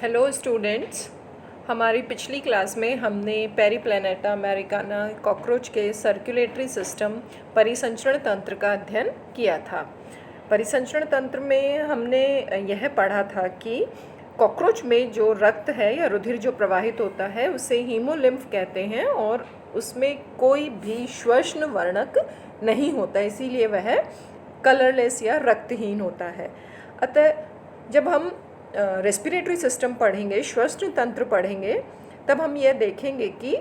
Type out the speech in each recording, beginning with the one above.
Hello students. हमारी पिछली class में हमने पेरीप्लैनेटा अमेरिकाना कॉकरोच के सर्कुलेटरी सिस्टम परिसंचरण तंत्र का अध्ययन किया था। परिसंचरण तंत्र में हमने यह पढ़ा था कि कॉकरोच में जो रक्त है या रुधिर जो प्रवाहित होता है उसे हीमोलिम्फ कहते हैं और उसमें कोई भी श्वसन वर्णक नहीं होता, इसीलिए वह कलरलेस या रक्तहीन होता है। अतः जब हम रेस्पिरेटरी सिस्टम पढ़ेंगे, श्वसन तंत्र पढ़ेंगे, तब हम यह देखेंगे कि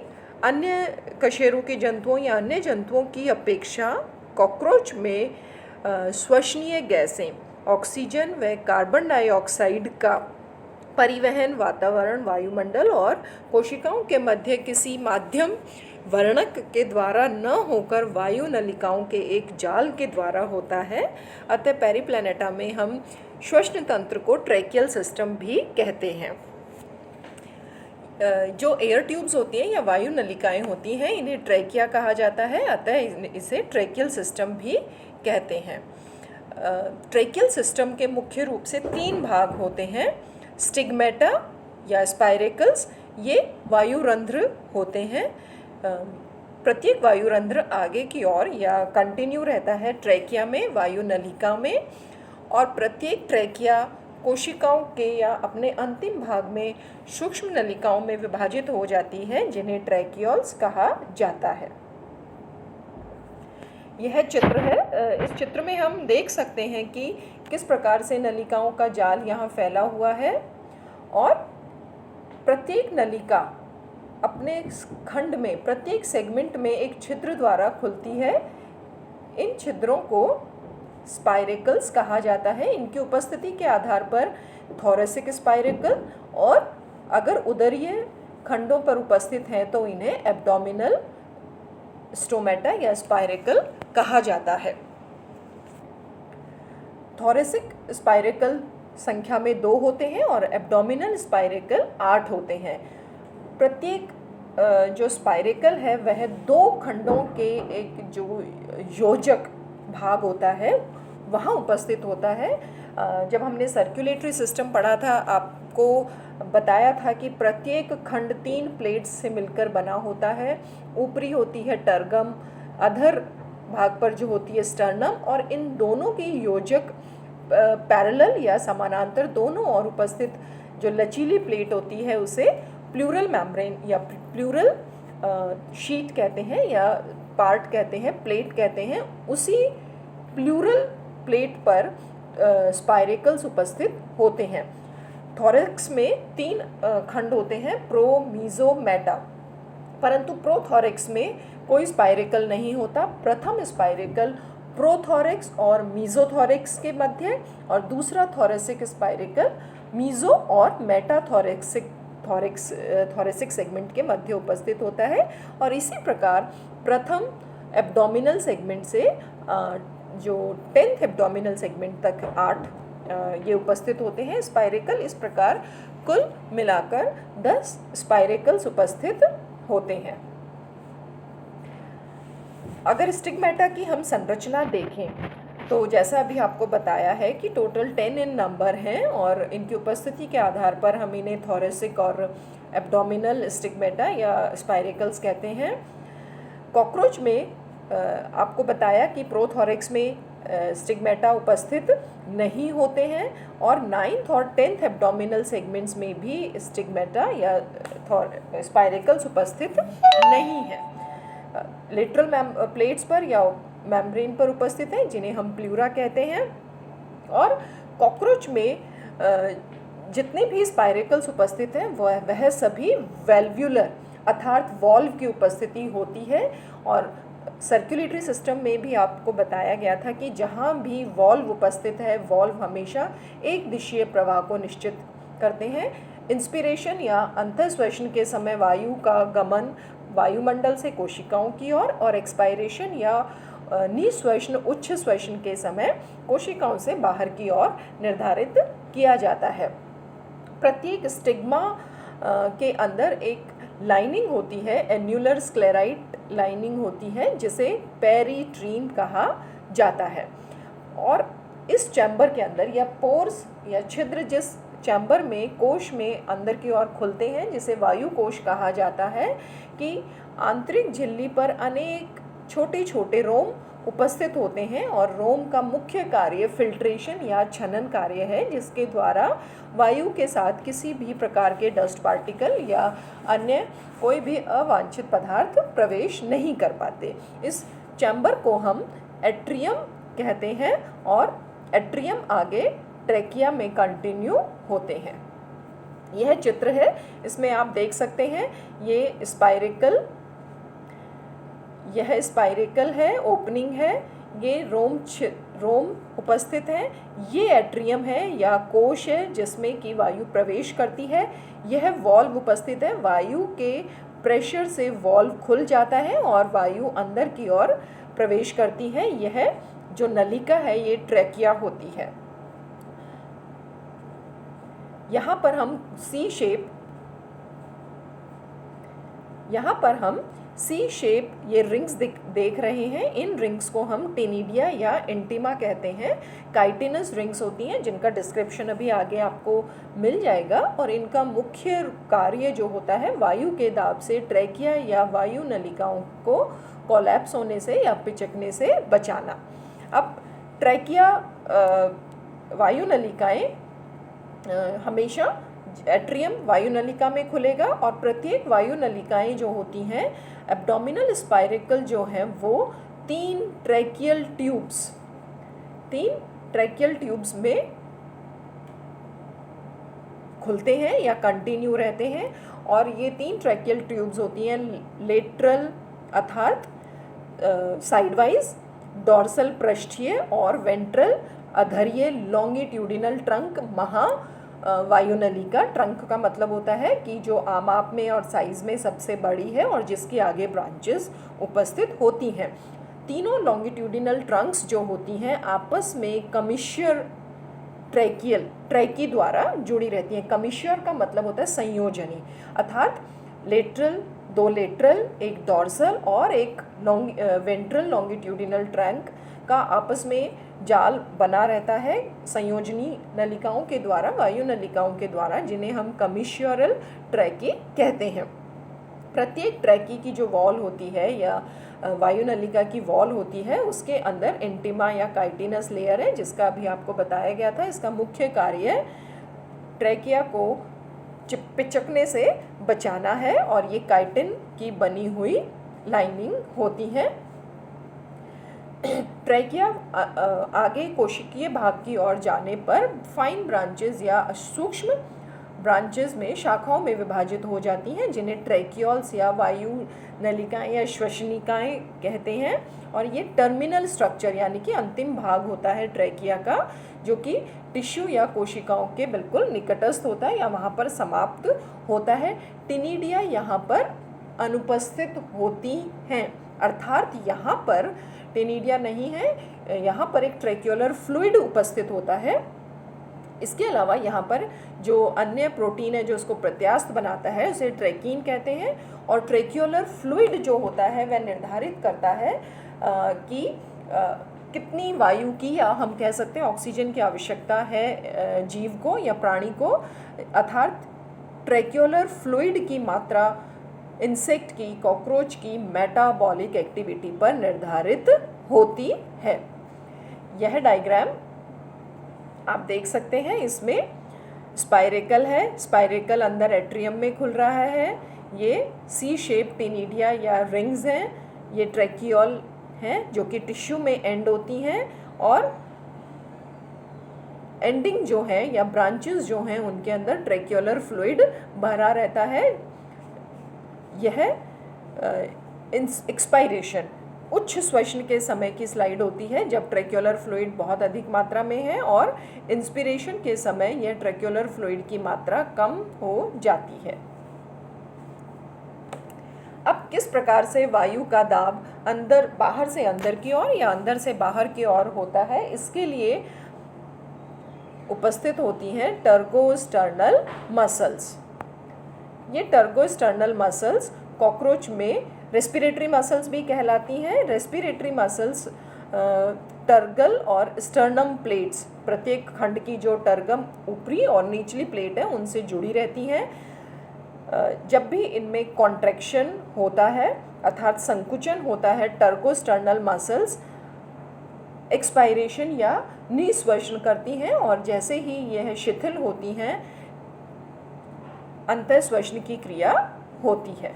अन्य कशेरुकी जंतुओं या अन्य जंतुओं की अपेक्षा कॉकरोच में श्वसनीय गैसें ऑक्सीजन व कार्बन डाइऑक्साइड का परिवहन वातावरण, वायुमंडल और कोशिकाओं के मध्य किसी माध्यम वर्णक के द्वारा न होकर वायु नलिकाओं के एक जाल के द्वारा होता है। अतः पेरीप्लैनेटा में हम श्वसन तंत्र को ट्रैकियल सिस्टम भी कहते हैं। जो एयर ट्यूब्स होती हैं या वायु नलिकाएं होती हैं इन्हें ट्रैकिया कहा जाता है, अतः इसे ट्रैकियल सिस्टम भी कहते हैं। ट्रैकियल सिस्टम के मुख्य रूप से 3 भाग होते हैं। स्टिग्मेटा या स्पाइरेकल्स, ये वायुरंध्र होते हैं। प्रत्येक वायुरंध्र आगे की ओर या कंटिन्यू रहता है ट्रैकिया में, वायु नलिका में, और प्रत्येक ट्रैकिया कोशिकाओं के या अपने अंतिम भाग में सूक्ष्म नलिकाओं में विभाजित हो जाती है, जिन्हें ट्रैकियोल्स कहा जाता है। यह चित्र है। इस चित्र में हम देख सकते हैं कि किस प्रकार से नलिकाओं का जाल यहाँ फैला हुआ है और प्रत्येक नलिका अपने खंड में, प्रत्येक सेगमेंट में एक छिद्र द्वारा खुलती है। इन छिद्रों को स्पाइरेकल्स कहा जाता है। इनकी उपस्थिति के आधार पर थोरेसिक स्पाइरेकल, और अगर उदरीय खंडों पर उपस्थित हैं तो इन्हें एब्डोमिनल स्टोमेटा या स्पाइरेकल कहा जाता है। थोरेसिक स्पाइरेकल संख्या में 2 होते हैं और एब्डोमिनल स्पाइरेकल 8 होते हैं। प्रत्येक जो स्पाइरेकल है वह 2 खंडों के एक जो योजक भाग होता है वहाँ उपस्थित होता है। जब हमने सर्कुलेटरी सिस्टम पढ़ा था, आपको बताया था कि प्रत्येक खंड 3 प्लेट्स से मिलकर बना होता है। ऊपरी होती है टर्गम, अधर भाग पर जो होती है स्टर्नम, और इन दोनों की योजक पैरेलल या समानांतर दोनों ओर उपस्थित जो लचीली प्लेट होती है उसे प्लूरल मेम्ब्रेन या प्लूरल शीट कहते हैं या पार्ट कहते हैं, प्लेट कहते हैं। उसी प्लूरल प्लेट पर स्पाइरेकल्स उपस्थित होते हैं। थोरेक्स में 3 खंड होते हैं, प्रो, मीजो, मेटा, परंतु प्रोथोरेक्स में कोई स्पाइरेकल नहीं होता। प्रथम स्पाइरेकल प्रोथोरेक्स और मीजोथोरेक्स के मध्य, और दूसरा थोरेसिक स्पाइरेकल मीजो और थोरेसिक सेगमेंट के मध्य उपस्थित होता है। और इसी प्रकार प्रथम एब्डोमिनल सेगमेंट से जो 10th एब्डोमिनल सेगमेंट तक 8 ये उपस्थित होते हैं स्पाइरेकल। इस प्रकार कुल मिलाकर 10 स्पाइरेकल्स उपस्थित होते हैं। अगर स्टिग्मेटा की हम संरचना देखें तो जैसा अभी आपको बताया है कि टोटल 10 इन नंबर हैं और इनकी उपस्थिति के आधार पर हम इन्हें थोरेसिक और एब्डोमिनल स्टिग्मेटा या स्पाइरेकल्स कहते हैं। कॉकरोच में आपको बताया कि प्रोथोरेक्स में स्टिग्मेटा उपस्थित नहीं होते हैं और 9th और 10th एब्डोमिनल सेगमेंट्स में भी स्टिग्मेटा या स्पाइरेकल्स उपस्थित नहीं हैं। लेटरल प्लेट्स पर या मेम्ब्रेन पर उपस्थित हैं, जिन्हें हम प्लूरा कहते हैं। और कॉकरोच में जितने भी स्पाइरेकल्स उपस्थित हैं वह सभी वेल्व्युलर अर्थात वॉल्व की उपस्थिति होती है। और सर्कुलेटरी सिस्टम में भी आपको बताया गया था कि जहाँ भी वॉल्व उपस्थित है, वॉल्व हमेशा एक दिशीय प्रवाह को निश्चित करते हैं। इंस्पिरेशन या अंतःश्वसन के समय वायु का गमन वायुमंडल से कोशिकाओं की ओर, और एक्सपायरेशन या निःश्वसन उच्च श्वसन के समय कोशिकाओं से बाहर की ओर निर्धारित किया जाता है। प्रत्येक स्टिग्मा के अंदर एक लाइनिंग होती है, एन्युलर स्क्लेराइट लाइनिंग होती है, जिसे पेरिट्रीन कहा जाता है। और इस चैम्बर के अंदर या पोर्स या छिद्र जिस चैम्बर में, कोश में अंदर की ओर खुलते हैं, जिसे वायु कोश कहा जाता है, कि आंतरिक झिल्ली पर अनेक छोटे छोटे रोम उपस्थित होते हैं और रोम का मुख्य कार्य फिल्ट्रेशन या छनन कार्य है, जिसके द्वारा वायु के साथ किसी भी प्रकार के डस्ट पार्टिकल या अन्य कोई भी अवांछित पदार्थ प्रवेश नहीं कर पाते। इस चैम्बर को हम एट्रियम कहते हैं और एट्रियम आगे ट्रेकिया में कंटिन्यू होते हैं। यह चित्र है, इसमें आप देख सकते हैं यह स्पाइरेकल है, ओपनिंग है, ये रोम उपस्थित है, ये एट्रियम है या कोश है जिसमें कि वायु प्रवेश करती है, यह वॉल्व उपस्थित है, वायु के प्रेशर से वॉल्व खुल जाता है और वायु अंदर की ओर प्रवेश करती है। यह जो नलिका है ये ट्रेकिया होती है। यहाँ पर हम सी शेप ये रिंग्स देख रहे हैं। इन रिंग्स को हम टेनिडिया या इंटिमा कहते हैं। काइटिनस रिंग्स होती हैं जिनका डिस्क्रिप्शन अभी आगे आपको मिल जाएगा, और इनका मुख्य कार्य जो होता है वायु के दाब से ट्रेकिया या वायु नलिकाओं को कोलैप्स होने से या पिचकने से बचाना। अब ट्रेकिया वायु नलिकाएं हमेशा एट्रियम वायु नलिका में खुलेगा, और प्रत्येक वायु नलिकाएं जो होती हैं एब्डोमिनल स्पाइरेकल जो हैं वो तीन ट्रैकियल ट्यूब्स में खुलते हैं या कंटिन्यू रहते हैं। और ये तीन ट्रैकियल ट्यूब्स होती हैं लेटरल अर्थात साइडवाइज, डॉर्सल पृष्ठीय और वेंट्रल अधरीय लॉन्गिट्यूडिनल ट्रंक वायुनलिका। ट्रंक का मतलब होता है कि जो आमाप में और साइज में सबसे बड़ी है और जिसकी आगे ब्रांचेस उपस्थित होती हैं। तीनों लॉन्गिट्यूडिनल ट्रंक्स जो होती हैं आपस में कमिश्यर ट्रैकी द्वारा जुड़ी रहती हैं। कमिश्यर का मतलब होता है संयोजनी, अर्थात दो लेटरल, एक डॉर्सल और एक वेंट्रल लॉन्गिट्यूडिनल ट्रंक का आपस में जाल बना रहता है संयोजनी नलिकाओं के द्वारा, वायु नलिकाओं के द्वारा, जिन्हें हम कमिश्योरल ट्रैकी कहते हैं। प्रत्येक ट्रैकी की जो वॉल होती है या वायु नलिका की वॉल होती है उसके अंदर इंटिमा या काइटिनस लेयर है, जिसका अभी आपको बताया गया था। इसका मुख्य कार्य ट्रैकिया को पिचकने से बचाना है और ये काइटिन की बनी हुई लाइनिंग होती है। ट्रैकिया आगे कोशिकीय भाग की ओर जाने पर फाइन ब्रांचेस या सूक्ष्म ब्रांचेस में शाखाओं में विभाजित हो जाती हैं, जिन्हें ट्रैकियोल्स या वायु नलिकाएं या श्वसनिकाएं कहते हैं। और ये टर्मिनल स्ट्रक्चर यानी कि अंतिम भाग होता है ट्रैकिया का, जो कि टिश्यू या कोशिकाओं के बिल्कुल निकटस्थ होता है या वहाँ पर समाप्त होता है। टेनिडिया यहाँ पर अनुपस्थित होती हैं, अर्थात यहाँ पर टेनिडिया नहीं है, यहाँ पर एक ट्रैक्युलर फ्लूइड उपस्थित होता है। इसके अलावा यहाँ पर जो अन्य प्रोटीन है जो उसको प्रत्यास्थ बनाता है उसे ट्रैकीन कहते हैं। और ट्रैक्युलर फ्लूइड जो होता है वह निर्धारित करता है कि कितनी वायु की या हम कह सकते हैं ऑक्सीजन की आवश्यकता है जीव को या प्राणी को, अर्थात ट्रैक्युलर फ्लूइड की मात्रा इंसेक्ट की, कॉकरोच की मेटाबॉलिक एक्टिविटी पर निर्धारित होती है। यह डायग्राम आप देख सकते हैं, इसमें स्पाइरेकल है, स्पाइरेकल अंदर एट्रियम में खुल रहा है। ये सी शेप टेनिडिया या रिंग्स हैं, ये ट्रैकियोल हैं जो कि टिश्यू में एंड होती हैं, और एंडिंग जो है या ब्रांचेस जो हैं उनके अंदर ट्रैक्युलर फ्लूइड भरा रहता है। यह एक्सपायरेशन उच्च श्वसन के समय की स्लाइड होती है जब ट्रैक्युलर फ्लूइड बहुत अधिक मात्रा में है, और इंस्पिरेशन के समय यह ट्रैक्युलर फ्लूइड की मात्रा कम हो जाती है। अब किस प्रकार से वायु का दाब बाहर से अंदर की ओर या अंदर से बाहर की ओर होता है, इसके लिए उपस्थित होती हैं टर्गोस्टर्नल मसल्स। ये टर्गोस्टर्नल मसल्स कॉकरोच में रेस्पिरेटरी मसल्स भी कहलाती हैं। रेस्पिरेटरी मसल्स टर्गल और स्टर्नम प्लेट्स, प्रत्येक खंड की जो टर्गम ऊपरी और निचली प्लेट है उनसे जुड़ी रहती हैं। जब भी इनमें कॉन्ट्रैक्शन होता है अर्थात संकुचन होता है, टर्गोस्टर्नल मसल्स एक्सपायरेशन या निःश्वसन करती हैं और जैसे ही यह शिथिल होती हैं अंतःश्वसन की क्रिया होती है।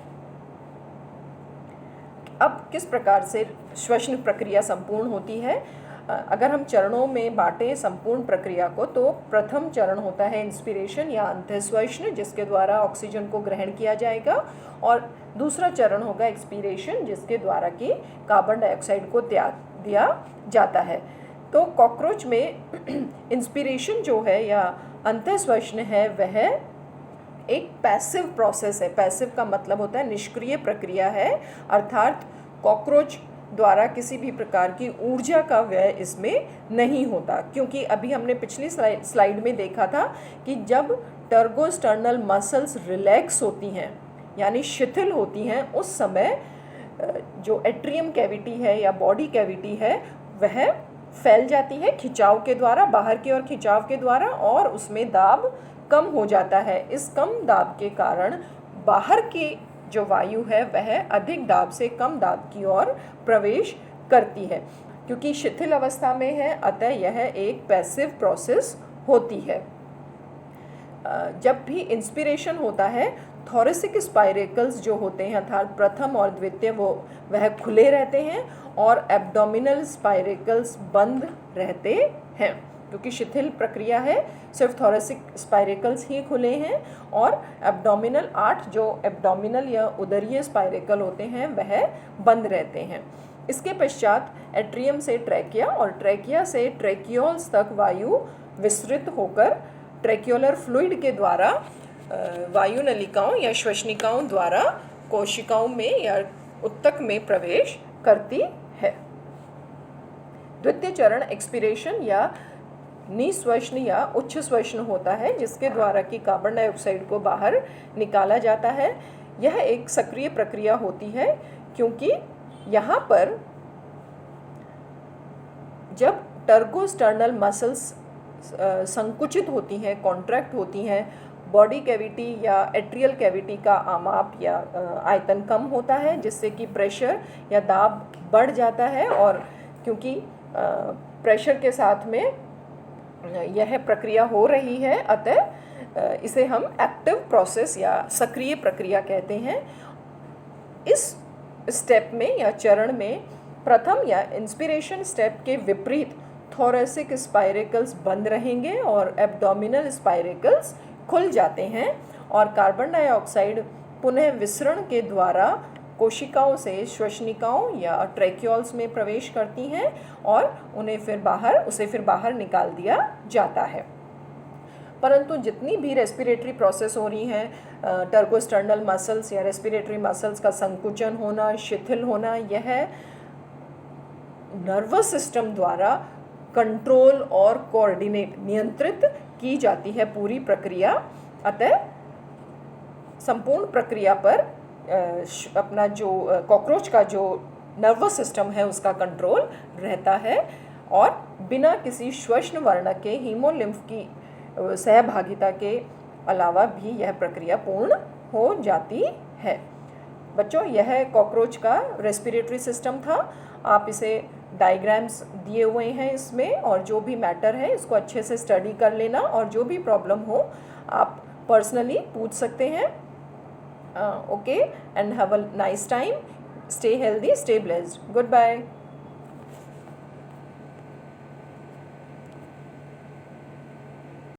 अब किस प्रकार से श्वसन प्रक्रिया संपूर्ण होती है? अगर हम चरणों में बांटें संपूर्ण प्रक्रिया को, तो प्रथम चरण होता है इंस्पिरेशन या अंतःश्वसन, जिसके द्वारा ऑक्सीजन को ग्रहण किया जाएगा, और दूसरा चरण होगा एक्सपीरेशन, जिसके द्वारा कि कार्बन डाइऑक्साइड को त्याग दिया जाता है। तो कॉकरोच में इंस्पिरेशन जो है या अंतःश्वसन है वह एक पैसिव प्रोसेस है। पैसिव का मतलब होता है निष्क्रिय प्रक्रिया है, अर्थात कॉकरोच द्वारा किसी भी प्रकार की ऊर्जा का व्यय इसमें नहीं होता, क्योंकि अभी हमने पिछली स्लाइड में देखा था कि जब टर्गोस्टर्नल मसल्स रिलैक्स होती हैं यानी शिथिल होती हैं, उस समय जो एट्रियम कैविटी है या बॉडी कैविटी है वह फैल जाती है खिंचाव के द्वारा, बाहर की ओर खिंचाव के द्वारा, और उसमें दाब कम हो जाता है। इस कम दाब के कारण बाहर की जो वायु है वह अधिक दाब से कम दाब की ओर प्रवेश करती है। क्योंकि शिथिल अवस्था में है, अतः यह एक पैसिव प्रोसेस होती है। जब भी इंस्पिरेशन होता है, थोरेसिक स्पाइरेकल्स जो होते हैं अर्थात प्रथम और द्वितीय वह खुले रहते हैं और एब्डोमिनल स्पाइरेकल्स बंद रहते हैं। क्योंकि शिथिल प्रक्रिया है, सिर्फ थोरेसिक स्पाइरेकल्स ही खुले हैं और एब्डोमिनल 8 जो एब्डोमिनल या उदरीय स्पाइरेकल होते हैं वह बंद रहते हैं। इसके पश्चात एट्रियम से ट्रैकिया और ट्रैकिया से ट्रैकियोल्स तक वायु विस्तृत होकर ट्रैक्योलर फ्लूइड के द्वारा वायु नलिकाओं या श्वसनिकाओं द्वारा कोशिकाओं में या उत्तक में प्रवेश करती है। द्वितीय चरण एक्सपीरेशन या निःश्वसन या उच्च श्वसन होता है, जिसके द्वारा कि कार्बन डाइऑक्साइड को बाहर निकाला जाता है। यह एक सक्रिय प्रक्रिया होती है, क्योंकि यहाँ पर जब टर्गोस्टर्नल मसल्स संकुचित होती हैं, कॉन्ट्रैक्ट होती हैं, बॉडी कैविटी या एट्रियल कैविटी का आमाप या आयतन कम होता है, जिससे कि प्रेशर या दाब बढ़ जाता है। और क्योंकि प्रेशर के साथ में यह प्रक्रिया हो रही है, अतः इसे हम एक्टिव प्रोसेस या सक्रिय प्रक्रिया कहते हैं। इस स्टेप में या चरण में प्रथम या इंस्पिरेशन स्टेप के विपरीत थोरेसिक स्पाइरेकल्स बंद रहेंगे और एब्डोमिनल स्पाइरेकल्स खुल जाते हैं और कार्बन डाइऑक्साइड पुनः विसरण के द्वारा कोशिकाओं से श्वसनिकाओं या ट्रैक्योल्स में प्रवेश करती हैं और उसे फिर बाहर निकाल दिया जाता है। परंतु जितनी भी रेस्पिरेटरी प्रोसेस हो रही हैं, टर्गोस्टर्नल मसल्स या रेस्पिरेटरी मसल्स का संकुचन होना, शिथिल होना, यह नर्वस सिस्टम द्वारा कंट्रोल और कोऑर्डिनेट नियंत्रित की जाती है पूरी प्रक्रिया। अतः संपूर्ण प्रक्रिया पर अपना जो कॉकरोच का जो नर्वस सिस्टम है उसका कंट्रोल रहता है और बिना किसी श्वसन वर्णक के हीमोलिम्फ की सहभागिता के अलावा भी यह प्रक्रिया पूर्ण हो जाती है। बच्चों, यह कॉकरोच का रेस्पिरेटरी सिस्टम था। आप इसे डायग्राम्स दिए हुए हैं इसमें, और जो भी मैटर है इसको अच्छे से स्टडी कर लेना, और जो भी प्रॉब्लम हो आप पर्सनली पूछ सकते हैं। Okay, and have a nice time, stay healthy, stay blessed, good bye.